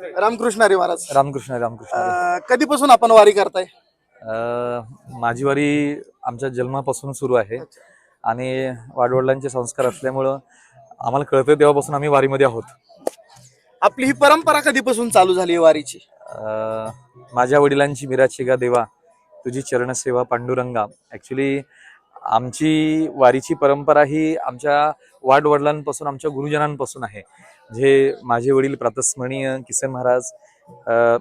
रामकृष्ण हरी महाराज. रामकृष्ण रामकृष्ण. कधीपासून आपण वारी करताय? माझी वारी आमच्या जन्मापासून सुरू आहे आणि वाडवडिलांचे संस्कार असल्यामुळं आम्हाला कळतं तेव्हापासून आम्ही वारीमध्ये आहोत. आपली ही परंपरा कधीपासून चालू झाली वारीची? माझ्या वडिलांची मिराची गा देवा तुझी चरणसेवा पांडुरंगा. ॲक्च्युली आमची वारीची परंपरा ही आमच्या वाडवडिलांपासून आमच्या गुरुजनांपासून आहे. जे माझे वडील प्रातस्मरणीय किसन महाराज,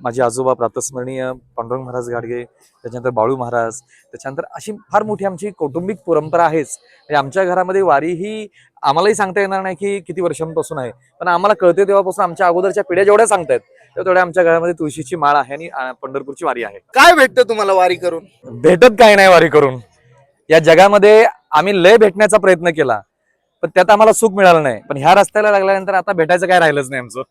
माझे आजोबा प्रातस्मरणीय पांडुरंग महाराज गाडगे, त्याच्यानंतर बाळू महाराज, त्याच्यानंतर अशी फार मोठी आमची कौटुंबिक परंपरा आहेच. म्हणजे आमच्या घरामध्ये वारी ही आम्हालाही सांगता येणार नाही की किती वर्षांपासून आहे, पण आम्हाला कळते तेव्हापासून आमच्या अगोदरच्या पिढ्या जेवढ्या सांगतायत तेवढ्या आमच्या घरामध्ये तुळशीची माळ आहे आणि पंढरपूरची वारी आहे. काय भेटतं तुम्हाला वारी करून? भेटत काय नाही वारी करून. या जगामध्ये आम्ही लय भेटण्याचा प्रयत्न केला पण त्यात आम्हाला सुख मिळालं नाही. पण ह्या रस्त्याला लागल्यानंतर आता भेटायचं काय राहिलंच नाही आमचं.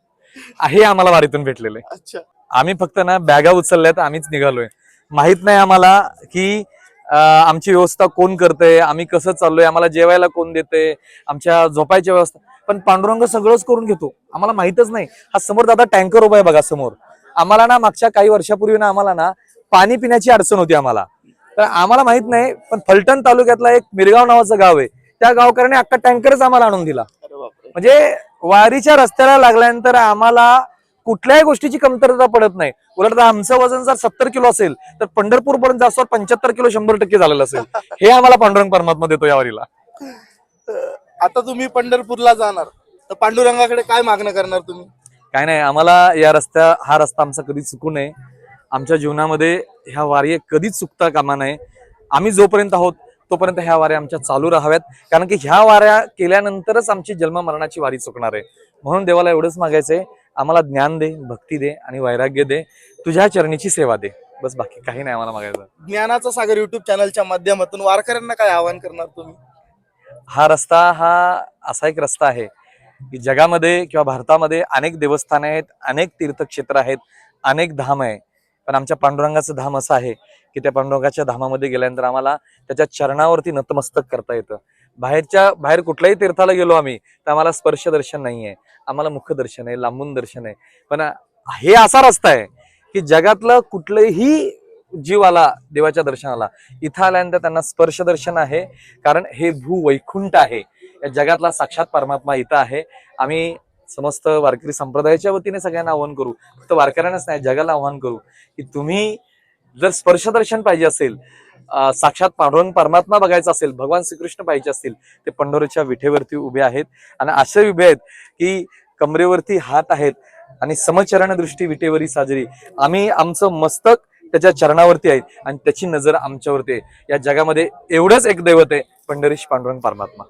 हे आम्हाला वारीतून भेटलेलं आहे. अच्छा. आम्ही फक्त ना बॅगा उचलल्यात, आम्हीच निघालोय. माहित नाही आम्हाला की आमची व्यवस्था कोण करतंय, आम्ही कसं चाललोय, आम्हाला जेवायला कोण देते, आमच्या झोपायची व्यवस्था. पण पांडुरंग सगळंच करून घेतो, आम्हाला माहितच नाही. हा समोर दादा टँकर उभा आहे बघा समोर. आम्हाला ना मागच्या काही वर्षापूर्वी ना आम्हाला ना पाणी पिण्याची अडचण होती आम्हाला. तर आम्हाला माहित नाही, पण फलटण तालुक्यातला एक मिरगाव नावाचं गाव आहे, त्या गावकऱ्याने अख्खा टँकरच आम्हाला आणून दिला. म्हणजे वारीच्या रस्त्याला लागल्यानंतर आम्हाला कुठल्याही गोष्टीची कमतरता पडत नाही. उलट आमचं वजन जर 70 किलो असेल तर पंढरपूर पर्यंत जास्त 75 किलो 100% झालेलं असेल. हे आम्हाला पांडुरंग परमात्मा देतो या वारीला. आता तुम्ही पंढरपूरला जाणार तर पांडुरंगाकडे काय मागणं करणार तुम्ही? काय नाही, आम्हाला हा रस्ता आमचा कधीच चुकू नये. आमच्या जीवनामध्ये ह्या वारी कधीच चुकता कामा नये. आम्ही जोपर्यंत आहोत तोपर्यंत ह्या वाऱ्या आमच्या चालू राहाव्यात, कारण की ह्या वाऱ्या केल्यानंतरच आमची जन्म मरणाची वारी चुकणार आहे. म्हणून देवाला एवढंच मागायचंय, आम्हाला ज्ञान दे, भक्ती दे आणि वैराग्य दे, तुझ्या चरणीची सेवा दे. बस, बाकी काही नाही आम्हाला मागायचं. ज्ञानाचा सागर युट्यूब चॅनलच्या माध्यमातून वारकऱ्यांना काय आवाहन करणार तुम्ही? हा रस्ता हा असा एक रस्ता आहे की जगामध्ये किंवा भारतामध्ये अनेक देवस्थान आहेत, अनेक तीर्थक्षेत्र आहेत, अनेक धाम आहे. पण आमच्या पांडुरंगाचं धाम असं आहे की त्या पांडुरंगाच्या धामामध्ये गेल्यानंतर आम्हाला त्याच्या चरणावरती नतमस्तक करता येतं. बाहेर कुठल्याही तीर्थाला गेलो आम्ही तर आम्हाला स्पर्श दर्शन नाहीये, आम्हाला मुख दर्शन आहे, लांबून दर्शन आहे. पण हे असा रस्ता आहे की जगातलं कुठलंही जीव आला देवाच्या दर्शनाला, इथं आल्यानंतर त्यांना स्पर्श दर्शन आहे, कारण हे भूवैकुंठ आहे. या जगातला साक्षात परमात्मा इथं आहे. आम्ही समस्त वारकरी संप्रदायाच्या वतीने सगळ्यांना आवाहन करू, फक्त वारकऱ्यांनाच नाही जगाला आवाहन करू की तुम्ही जर स्पर्शदर्शन पाहिजे असेल, साक्षात पांडुरंग परमात्मा बघायचा असेल, भगवान श्रीकृष्ण पाहिजे असतील, ते पंढरीच्या विठेवरती उभे आहेत. आणि असे उभे आहेत की कमरेवरती हात आहेत आणि समचरण दृष्टी विटेवरी साजरी. आम्ही आमचं मस्तक त्याच्या चरणावरती आहे आणि त्याची नजर आमच्यावरती आहे. या जगामध्ये एवढंच एक दैवत आहे, पंढरीश पांडुरंग परमात्मा.